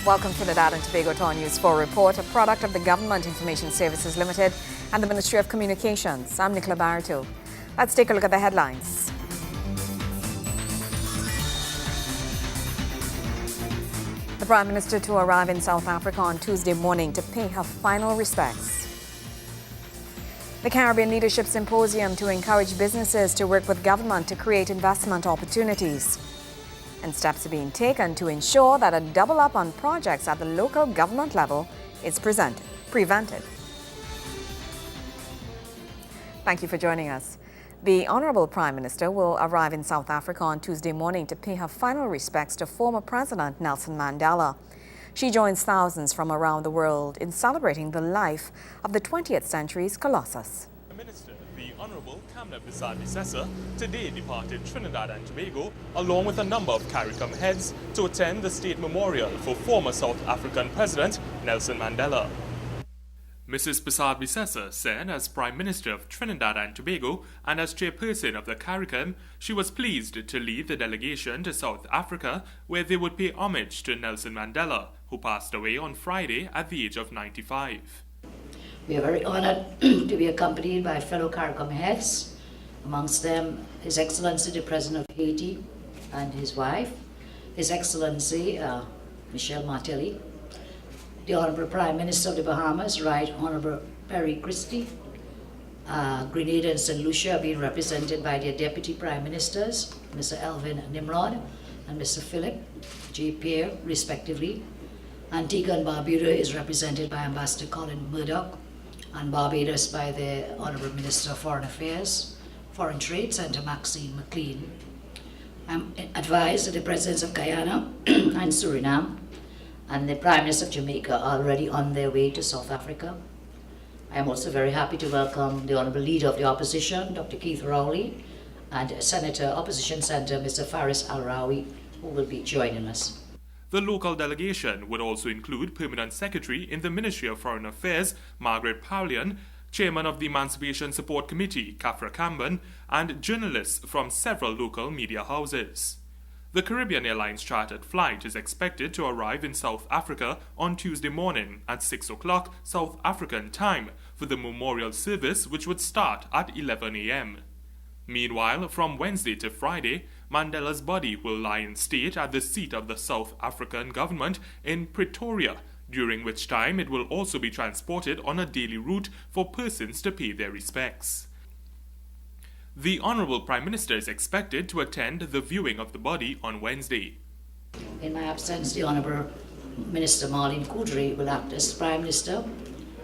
Welcome to Trinidad and Tobago to our News 4 report, a product of the Government Information Services Limited and the Ministry of Communications. I'm Nicola Barito. Let's take a look at the headlines. The Prime Minister to arrive in South Africa on Tuesday morning to pay her final respects. The Caribbean Leadership Symposium to encourage businesses to work with government to create investment opportunities. And steps are being taken to ensure that a double up on projects at the local government level is prevented. Thank you for joining us. The Honourable Prime Minister will arrive in South Africa on Tuesday morning to pay her final respects to former President Nelson Mandela. She joins thousands from around the world in celebrating the life of the 20th century's Colossus. The Honourable Kamna Bissar-Bissessar today departed Trinidad and Tobago along with a number of CARICOM heads to attend the State Memorial for former South African President Nelson Mandela. Mrs. Bissar-Bissessar said as Prime Minister of Trinidad and Tobago and as chairperson of the CARICOM, she was pleased to lead the delegation to South Africa where they would pay homage to Nelson Mandela, who passed away on Friday at the age of 95. We are very honoured to be accompanied by fellow CARICOM heads, amongst them His Excellency the President of Haiti and his wife, His Excellency Michel Martelly, the Honourable Prime Minister of the Bahamas, Right Honourable Perry Christie, Grenada and St. Lucia being represented by their Deputy Prime Ministers, Mr. Elvin Nimrod and Mr. Philip J. Pierre, respectively. Antigua and Barbuda is represented by Ambassador Colin Murdoch, and Barbados by the Honourable Minister of Foreign Affairs, Foreign Trade, Senator Maxine McLean. I'm advised that the Presidents of Guyana and Suriname and the Prime Minister of Jamaica are already on their way to South Africa. I am also very happy to welcome the Honourable Leader of the Opposition, Dr. Keith Rowley, and Opposition Senator Mr. Faris Al-Rawi, who will be joining us. The local delegation would also include Permanent Secretary in the Ministry of Foreign Affairs, Margaret Paulian, Chairman of the Emancipation Support Committee, Kafra Kamban, and journalists from several local media houses. The Caribbean Airlines chartered flight is expected to arrive in South Africa on Tuesday morning at 6 o'clock South African time for the memorial service, which would start at 11 a.m. Meanwhile, from Wednesday to Friday, Mandela's body will lie in state at the seat of the South African government in Pretoria, during which time it will also be transported on a daily route for persons to pay their respects. The Honourable Prime Minister is expected to attend the viewing of the body on Wednesday. In my absence, the Honourable Minister Marlene Coudray will act as Prime Minister,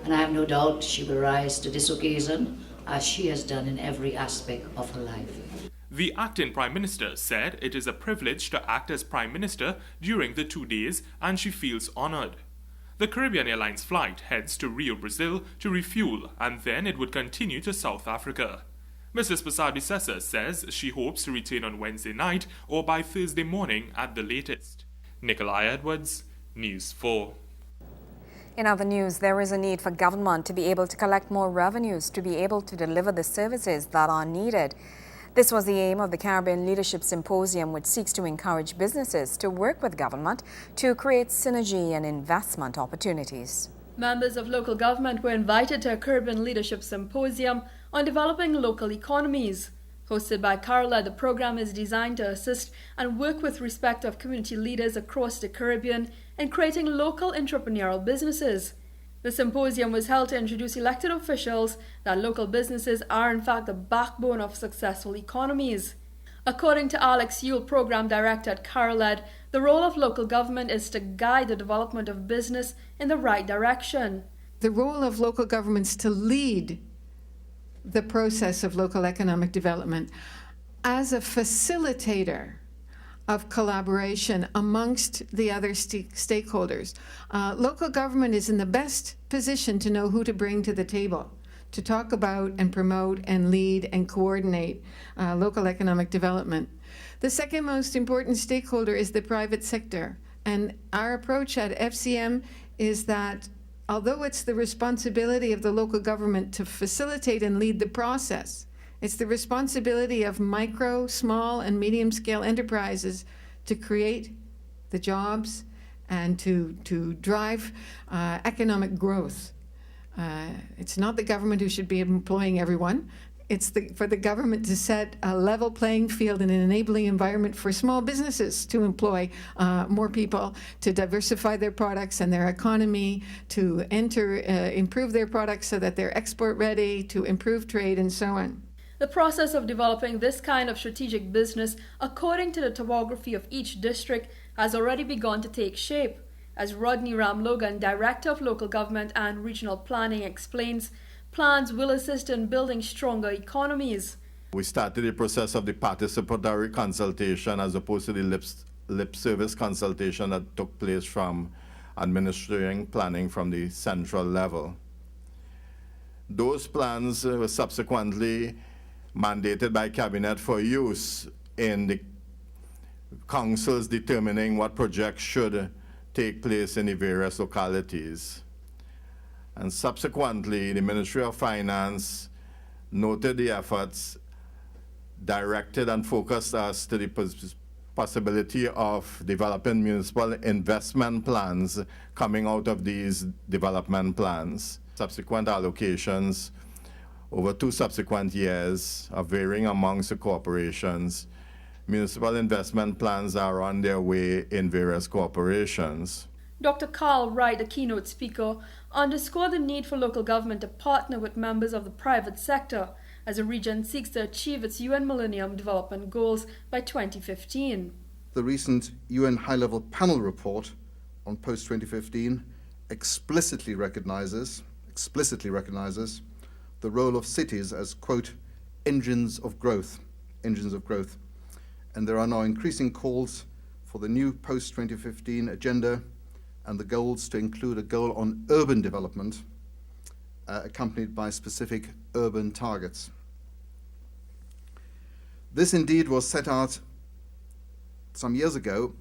and I have no doubt she will rise to this occasion as she has done in every aspect of her life. The acting Prime Minister said it is a privilege to act as Prime Minister during the 2 days and she feels honoured. The Caribbean Airlines flight heads to Rio, Brazil to refuel and then it would continue to South Africa. Mrs. Bissar-Bissessar says she hopes to return on Wednesday night or by Thursday morning at the latest. Nikolai Edwards, News 4. In other news, there is a need for government to be able to collect more revenues to be able to deliver the services that are needed. This was the aim of the Caribbean Leadership Symposium, which seeks to encourage businesses to work with government to create synergy and investment opportunities. Members of local government were invited to a Caribbean Leadership Symposium on developing local economies. Hosted by CARILED, the program is designed to assist and work with respective community leaders across the Caribbean in creating local entrepreneurial businesses. The symposium was held to introduce elected officials that local businesses are in fact the backbone of successful economies. According to Alex Yule, Program Director at CARILED, the role of local government is to guide the development of business in the right direction. The role of local governments to lead the process of local economic development as a facilitator of collaboration amongst the other stakeholders. Local government is in the best position to know who to bring to the table to talk about and promote and lead and coordinate local economic development. The second most important stakeholder is the private sector. And our approach at FCM is that although it's the responsibility of the local government to facilitate and lead the process, it's the responsibility of micro, small, and medium-scale enterprises to create the jobs, and to drive economic growth. It's not the government who should be employing everyone. It's for the government to set a level playing field and an enabling environment for small businesses to employ more people, to diversify their products and their economy, to improve their products so that they're export ready, to improve trade, and so on. The process of developing this kind of strategic business according to the topography of each district has already begun to take shape. As Rodney Ram-Logan, Director of Local Government and Regional Planning, explains, plans will assist in building stronger economies. We started the process of the participatory consultation as opposed to the lip service consultation that took place from administering planning from the central level. Those plans were subsequently mandated by Cabinet for use in the councils determining what projects should take place in the various localities. And subsequently, the Ministry of Finance noted the efforts, directed and focused us to the possibility of developing municipal investment plans coming out of these development plans. Subsequent allocations over 2 subsequent years are varying amongst the corporations. Municipal investment plans are on their way in various corporations. Dr. Carl Wright, the keynote speaker, underscored the need for local government to partner with members of the private sector as the region seeks to achieve its UN Millennium Development Goals by 2015. The recent UN High-Level Panel report on post-2015 explicitly recognizes the role of cities as, quote, engines of growth. And there are now increasing calls for the new post-2015 agenda and the goals to include a goal on urban development accompanied by specific urban targets. This indeed was set out some years ago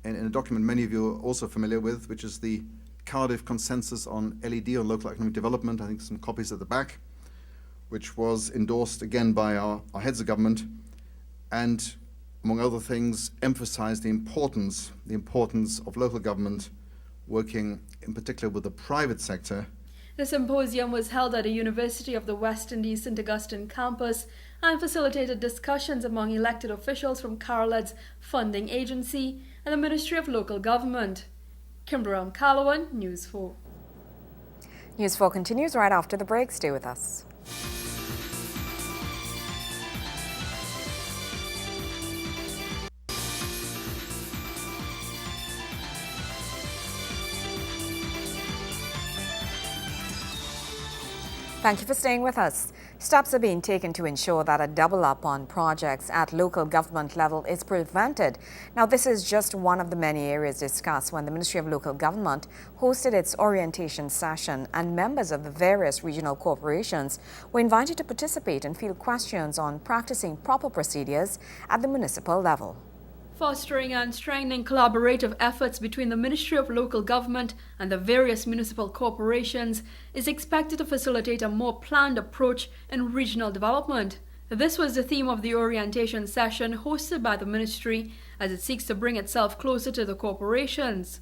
in a document many of you are also familiar with, which is the Cardiff Consensus on LED, on Local Economic Development. I think some copies at the back, which was endorsed again by our heads of government, and among other things, emphasized the importance of local government working in particular with the private sector. The symposium was held at the University of the West Indies St. Augustine campus and facilitated discussions among elected officials from CARLED's funding agency and the Ministry of Local Government. Kimberly Calloway, News 4. News 4 continues right after the break. Stay with us. Thank you for staying with us. Steps are being taken to ensure that a double up on projects at local government level is prevented. Now, this is just one of the many areas discussed when the Ministry of Local Government hosted its orientation session, and members of the various regional corporations were invited to participate and field questions on practicing proper procedures at the municipal level. Fostering and strengthening collaborative efforts between the Ministry of Local Government and the various municipal corporations is expected to facilitate a more planned approach in regional development. This was the theme of the orientation session hosted by the ministry as it seeks to bring itself closer to the corporations.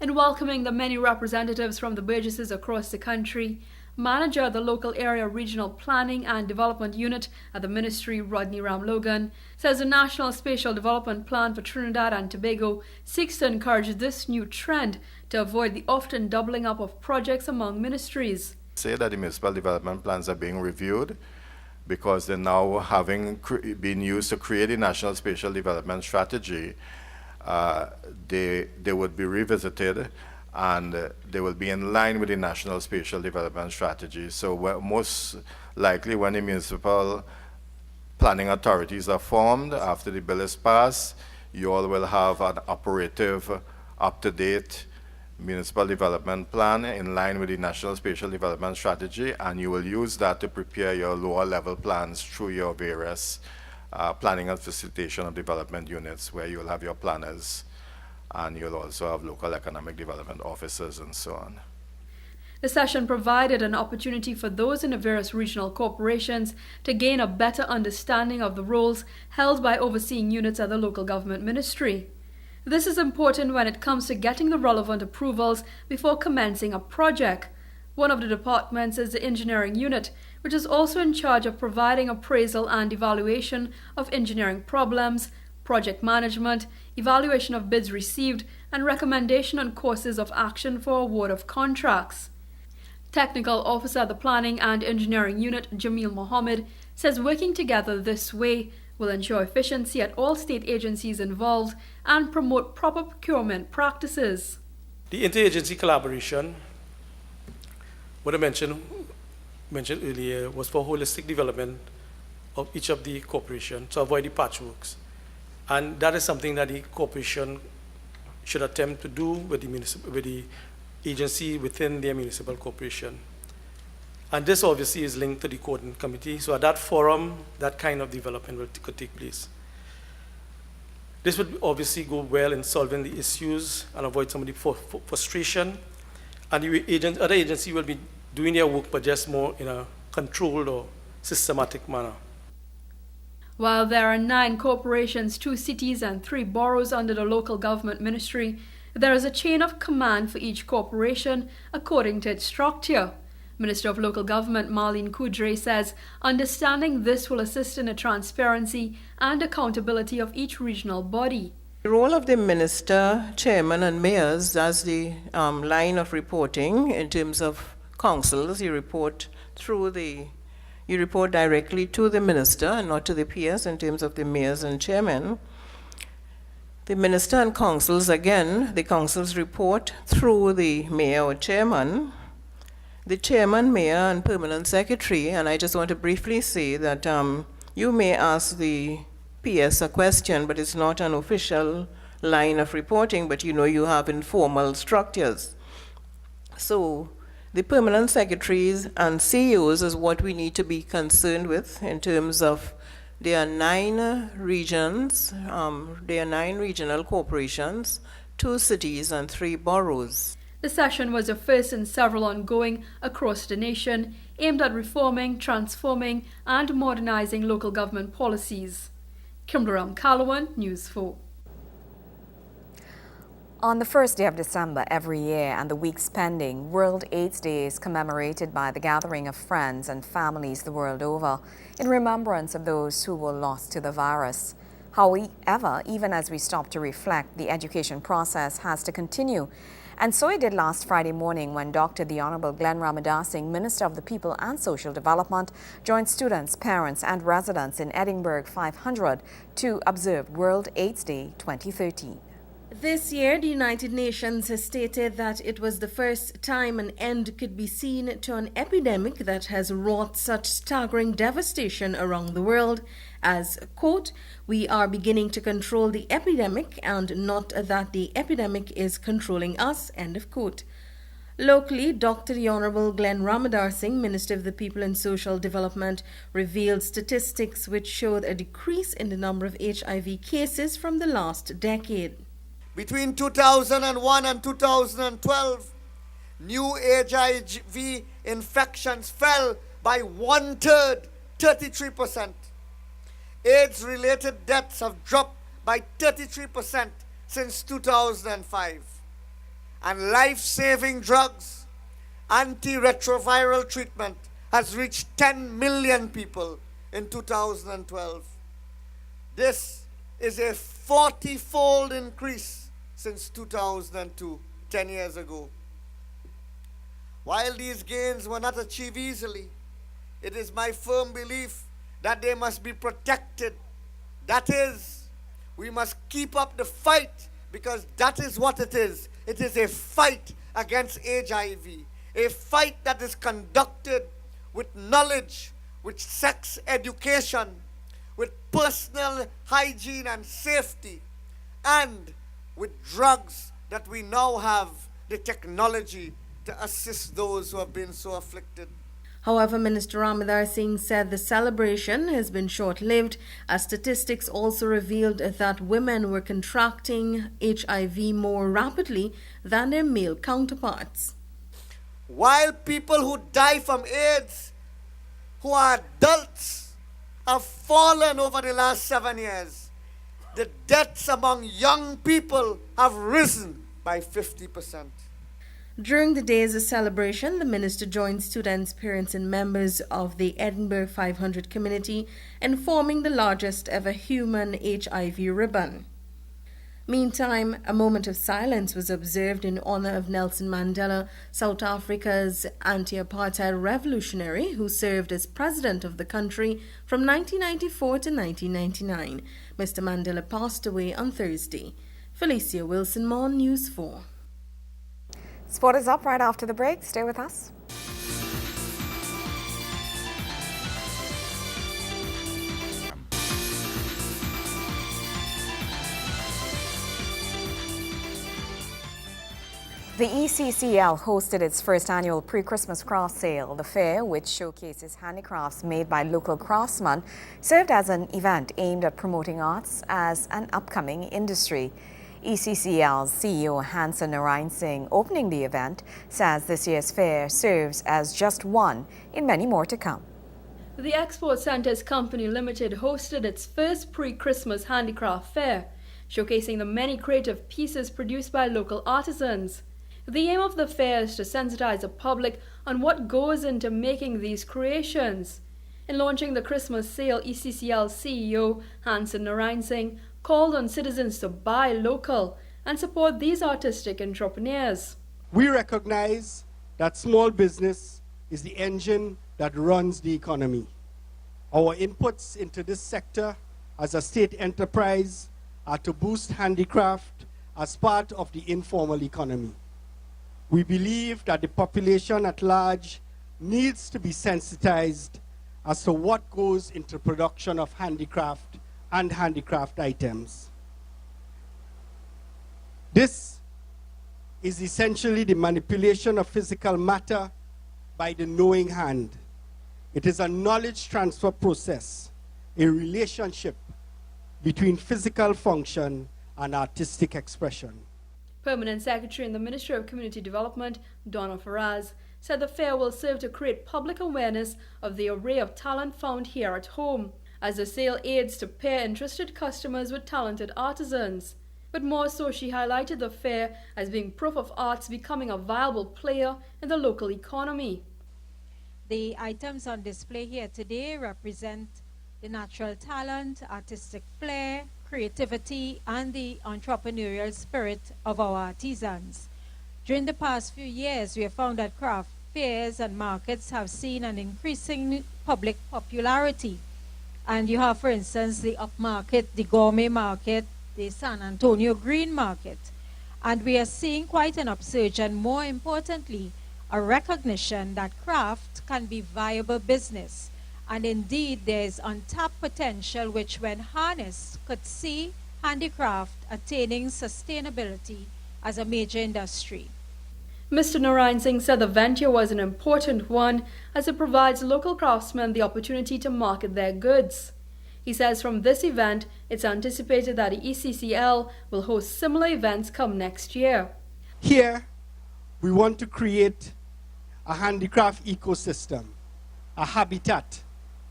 In welcoming the many representatives from the burgesses across the country, Manager of the Local Area Regional Planning and Development Unit at the Ministry, Rodney Ram-Logan, says the National Spatial Development Plan for Trinidad and Tobago seeks to encourage this new trend to avoid the often doubling up of projects among ministries. Say that the municipal development plans are being reviewed because they're now having been used to create a National Spatial Development Strategy. They would be revisited, and they will be in line with the National Spatial Development Strategy. So most likely when the municipal planning authorities are formed, after the bill is passed, you all will have an operative, up-to-date municipal development plan in line with the National Spatial Development Strategy, and you will use that to prepare your lower level plans through your various planning and facilitation of development units, where you'll have your planners, and you'll also have local economic development officers and so on. The session provided an opportunity for those in the various regional corporations to gain a better understanding of the roles held by overseeing units at the local government ministry. This is important when it comes to getting the relevant approvals before commencing a project. One of the departments is the engineering unit, which is also in charge of providing appraisal and evaluation of engineering problems, project management, evaluation of bids received, and recommendation on courses of action for award of contracts. Technical Officer at the Planning and Engineering Unit, Jamil Mohammed, says working together this way will ensure efficiency at all state agencies involved and promote proper procurement practices. The interagency collaboration, what I mentioned earlier, was for holistic development of each of the corporations to avoid the patchworks. And that is something that the corporation should attempt to do with the agency within their municipal corporation. And this obviously is linked to the coordinating committee. So at that forum, that kind of development could take place. This would obviously go well in solving the issues and avoid some of the frustration. And the other agency will be doing their work, but just more in a controlled or systematic manner. While there are 9 corporations, 2 cities, and 3 boroughs under the local government ministry, there is a chain of command for each corporation according to its structure. Minister of Local Government Marlene Kudre says understanding this will assist in the transparency and accountability of each regional body. The role of the minister, chairman, and mayors as the line of reporting in terms of councils, you report directly to the minister and not to the peers in terms of the mayors and chairman. The minister and councils, again, the councils report through the mayor or chairman. The chairman, mayor, and permanent secretary, and I just want to briefly say that you may ask the PS a question, but it's not an official line of reporting, but you have informal structures. So the permanent secretaries and CEOs is what we need to be concerned with in terms of there are 9 regions, there are 9 regional corporations, 2 cities, and 3 boroughs. The session was the first in several ongoing across the nation, aimed at reforming, transforming, and modernizing local government policies. Kimberam Calawan, News 4. On the first day of December every year and the weeks pending, World AIDS Day is commemorated by the gathering of friends and families the world over in remembrance of those who were lost to the virus. However, even as we stop to reflect, the education process has to continue. And so it did last Friday morning when Dr. The Honorable Glenn Ramadasing, Minister of the People and Social Development, joined students, parents and residents in Edinburgh 500 to observe World AIDS Day 2013. This year, the United Nations has stated that it was the first time an end could be seen to an epidemic that has wrought such staggering devastation around the world as, quote, "We are beginning to control the epidemic and not that the epidemic is controlling us," end of quote. Locally, Dr. The Honorable Glenn Ramadasing, Minister of the People and Social Development, revealed statistics which showed a decrease in the number of HIV cases from the last decade. Between 2001 and 2012, new HIV infections fell by 1/3, 33%. AIDS-related deaths have dropped by 33% since 2005. And life-saving drugs, antiretroviral treatment has reached 10 million people in 2012. This is a 40-fold increase since 2002, 10 years ago. While these gains were not achieved easily, it is my firm belief that they must be protected. That is, we must keep up the fight, because that is what it is. It is a fight against HIV, a fight that is conducted with knowledge, with sex education, with personal hygiene and safety, and with drugs that we now have the technology to assist those who have been so afflicted. However, Minister Ramadasing said the celebration has been short-lived, as statistics also revealed that women were contracting HIV more rapidly than their male counterparts. While people who die from AIDS, who are adults, have fallen over the last 7 years, the deaths among young people have risen by 50%. During the day's celebration, the minister joined students, parents, and members of the Edinburgh 500 community in forming the largest ever human HIV ribbon. Meantime, a moment of silence was observed in honor of Nelson Mandela, South Africa's anti-apartheid revolutionary who served as president of the country from 1994 to 1999. Mr. Mandela passed away on Thursday. Felicia Wilson, More News 4. Sport is up right after the break. Stay with us. The ECCL hosted its first annual pre-Christmas craft sale. The fair, which showcases handicrafts made by local craftsmen, served as an event aimed at promoting arts as an upcoming industry. ECCL's CEO Hansen Narayan Singh, opening the event, says this year's fair serves as just one in many more to come. The Export Centres Company Limited hosted its first pre-Christmas handicraft fair, showcasing the many creative pieces produced by local artisans. The aim of the fair is to sensitize the public on what goes into making these creations. In launching the Christmas sale, ECCL CEO Hansen Narayan Singh called on citizens to buy local and support these artistic entrepreneurs. We recognize that small business is the engine that runs the economy. Our inputs into this sector as a state enterprise are to boost handicraft as part of the informal economy. We believe that the population at large needs to be sensitized as to what goes into production of handicraft and handicraft items. This is essentially the manipulation of physical matter by the knowing hand. It is a knowledge transfer process, a relationship between physical function and artistic expression. Permanent Secretary in the Ministry of Community Development, Donna Faraz, said the fair will serve to create public awareness of the array of talent found here at home, as the sale aids to pair interested customers with talented artisans. But more so, she highlighted the fair as being proof of arts becoming a viable player in the local economy. The items on display here today represent the natural talent, artistic flair, creativity, and the entrepreneurial spirit of our artisans. During the past few years, we have found that craft fairs and markets have seen an increasing public popularity. And you have, for instance, the upmarket, the gourmet market, the San Antonio Green Market. And we are seeing quite an upsurge, and more importantly, a recognition that craft can be viable business. And indeed, there is untapped potential which, when harnessed, could see handicraft attaining sustainability as a major industry. Mr. Narayan Singh said the venture was an important one as it provides local craftsmen the opportunity to market their goods. He says from this event, it's anticipated that the ECCL will host similar events come next year. Here, we want to create a handicraft ecosystem, a habitat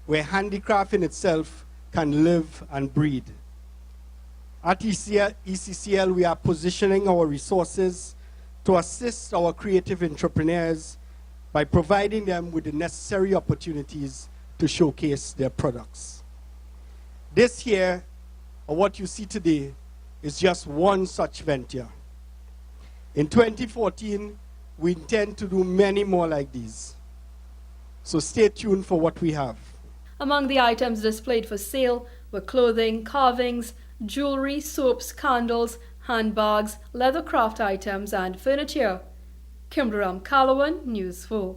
where handicraft in itself can live and breed. At ECCL, we are positioning our resources to assist our creative entrepreneurs by providing them with the necessary opportunities to showcase their products. This here, or what you see today, is just one such venture. In 2014, we intend to do many more like these. So stay tuned for what we have. Among the items displayed for sale were clothing, carvings, jewelry, soaps, candles, handbags, leather craft items, and furniture. Kimberam Calawan, News 4.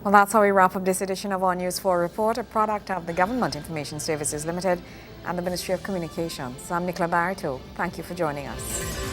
Well, that's how we wrap up this edition of our News 4 report, a product of the Government Information Services Limited and the Ministry of Communications. I'm Nicola Barito. Thank you for joining us.